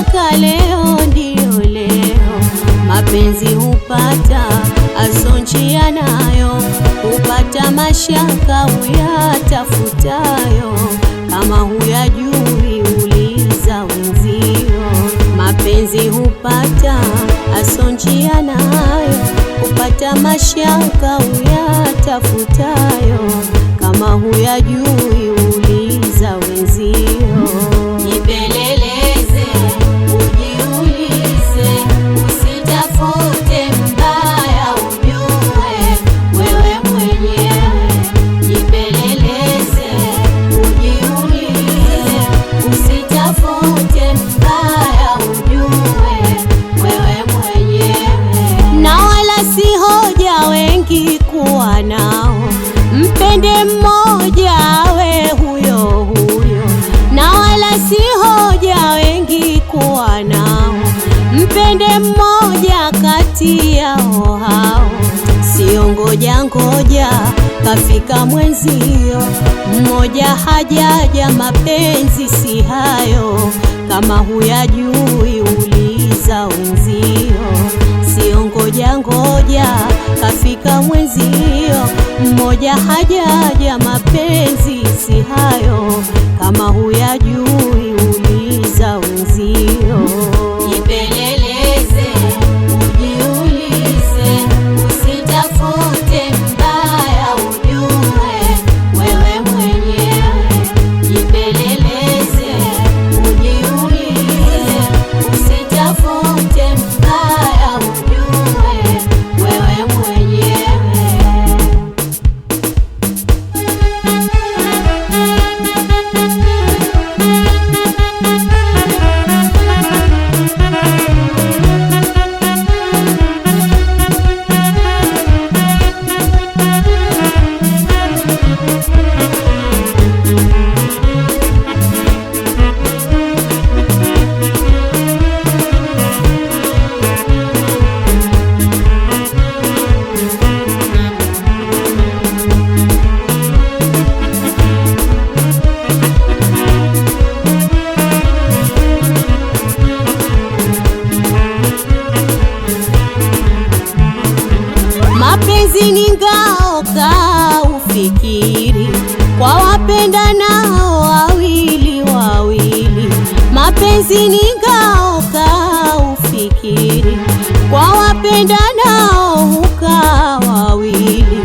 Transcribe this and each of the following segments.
mashaka leo ndio leo, mapenzi hupata asonjia nayo, hupata mashaka uyatafutayo, kama huyajui uliza wenzio. Mapenzi hupata asonjia nayo, hupata mashaka uyatafutayo, kama huyajui uliza wenzio. Jipeleleze, ujiulize, usitafute mbaya, ujue wewe mwenyewe. Jipeleleze, ujiulize, usitafute mbaya, ujue wewe mwenyewe. Na wala si hoja wengi kuwa nao, mpende mmoja awe huyo huyo. Na wala si hoja wengi kuwa nao, mpende mmoja kati yao hao. Sio ngoja ngoja kafika mwenzio, mmoja hajaja, mapenzi si hayo, kama huyajui uliza wenzio. Sio ngoja ngoja kafika mwenzio, mmoja hajaja, mapenzi si hayo, kama huyajui uliza wenzio. Jipeleleze, ujiulize, usitafute mbaya, ujue wewe mwenyewe. Jipeleleze, ujiulize, usitafute mbaya, ujue wewe mwenyewe. Mapenzi ni ngao, kaa ufikiri, kwa wapenda nao wawili wawili. Mapenzi ni ngao, kaa ufikiri, kwa wapenda nao hukaa wawili.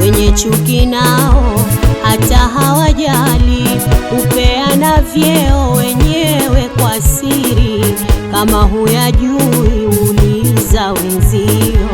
Wenye chuki nao hata hawajali, hupeana vyeo wenyewe kwa siri, kama huyajui uliza wenzio.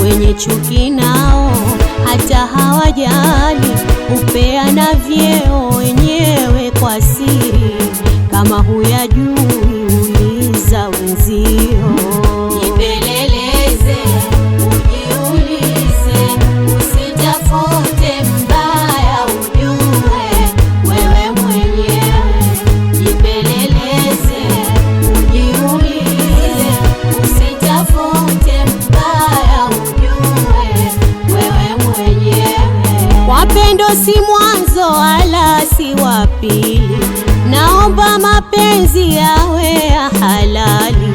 Wenye chuki nao hata hawajali, hupeana vyeo wenyewe kwa siri, kama huyajui uliza wenzio. Jipeleleze, ujiulize, usitafute mbaya, ujue wewe mwenyewe. Jipeleleze, ujiulize, usitafute mbaya, ujue wewe mwenyewe. Wapendo si mwanzo wala si wa pili, naomba mapenzi yawe ya halali.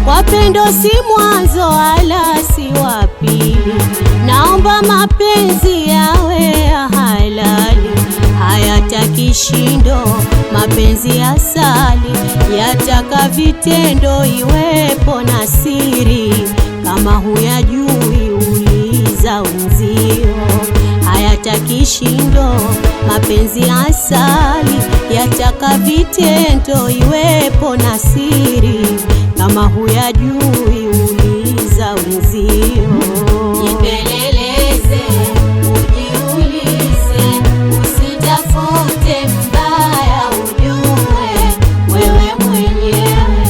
Wapendo si mwanzo wala si wa pili, naomba mapenzi yawe ya halali. Hayataki shindo mapenzi asali, yataka vitendo, iwepo na siri, kama huyajui uliza wenzio. Hayataki shindo mapenzi asali, yataka vitendo, iwepo na siri, kama huyajui uliza wenzio. Jipeleleze, ujiulize, usitafute mbaya, ujue wewe mwenyewe.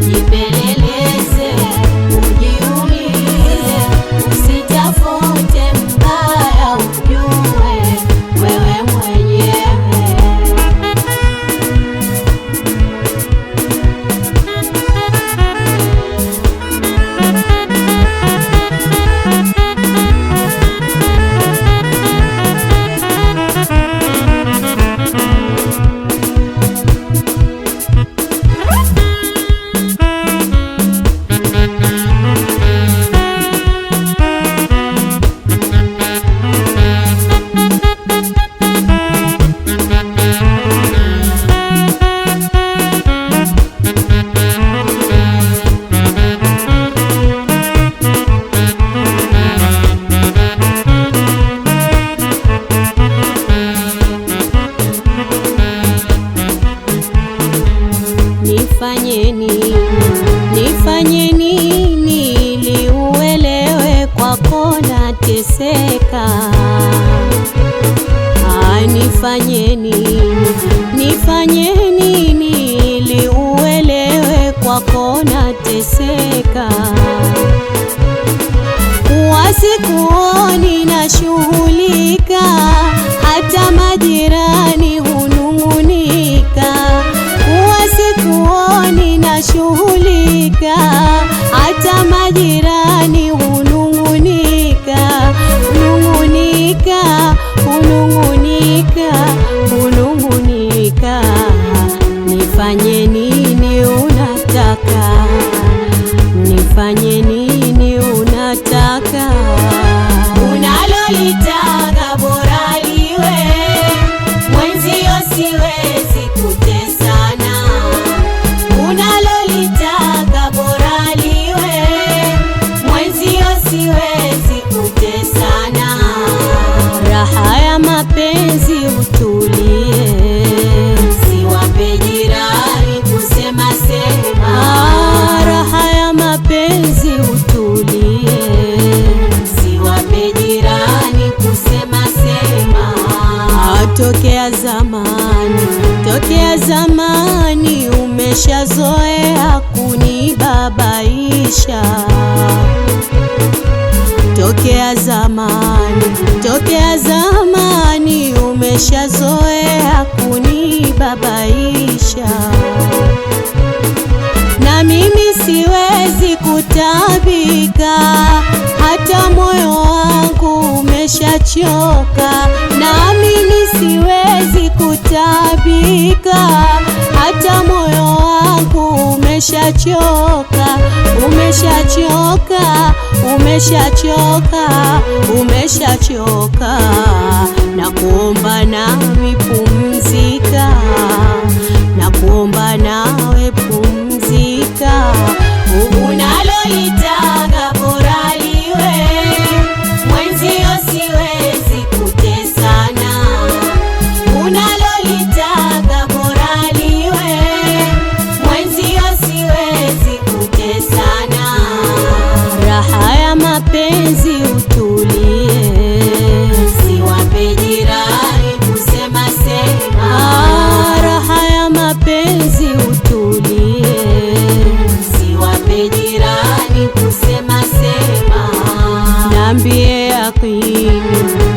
Jipeleleze, ujiulize, usitafute mbaya, ujue wewe mwenyewe. nifanye nini ili uelewe kwako nateseka? Nifanye nini ili uelewe kwako nateseka? Wasikuoni nashughulika, hata majirani hunung'unika. Wasikuoni nashughulika, hata majirani hunung'unika. Hunung'unika. Nifanye nini unataka? Nifanye nini unataka? Unalolitaka bora liwe, mwenzio siwezi kutesana. Unalolitaka bora liwe, mwenzio siwezi kutesana. Raha ya mapenzi utulie, siwape jirani kusema sema. Raha ya mapenzi utulie, siwape jirani kusema sema. Tokea zamani umeshazoea kunibabaisha. Tokea zamani umeshazoea kunibabaisha. Na mimi siwezi kutabika, hata moyo wangu umeshachoka. Na mimi siwezi kutabika, hata moyo wangu umeshachoka. Nakuomba nawe pumzika, nakuomba nawe pumzika. Unalolitaka bora liwe, mwenzio siwezi kutesana. Unalolitaka bora liwe, mwenzio siwezi kutesana. Raha ya mapenzi utulie, siwape jirani kusema sema. Raha ya mapenzi utulie, siwape jirani kusema sema.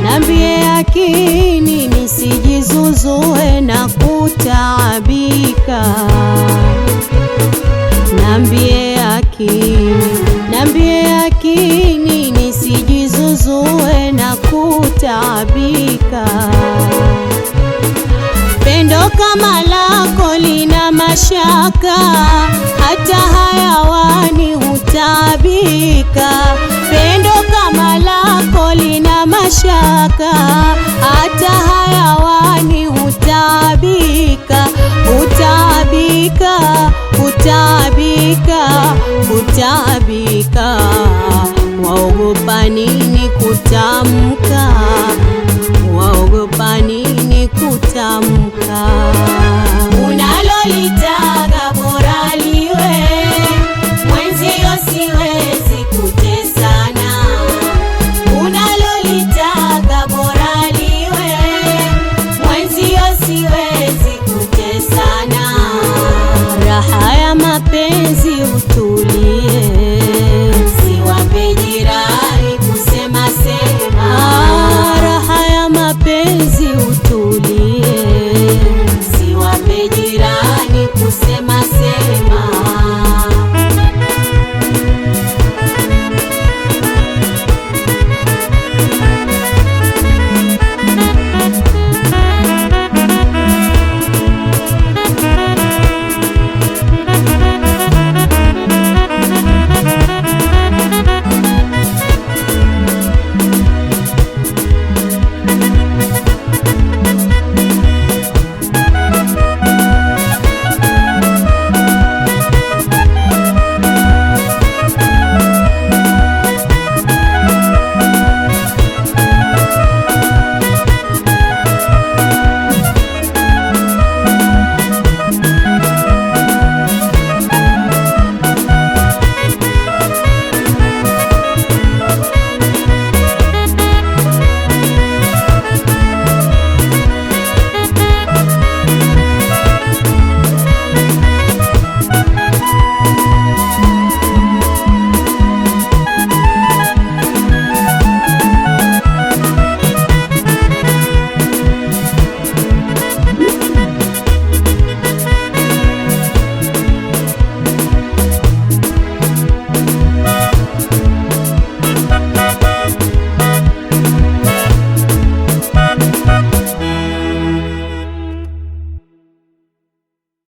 Niambie yakini nisijizuzue na kutaabika. Niambie yakini nisijizuzue na kutaabika. Pendo kama lako lina mashaka, hata hayawani hutaabika. Pendo kama lako lina mashaka, hata hayawani hutaabika. Waogopa nini kutamka? Waogopa nini kutamka? Unalolitaka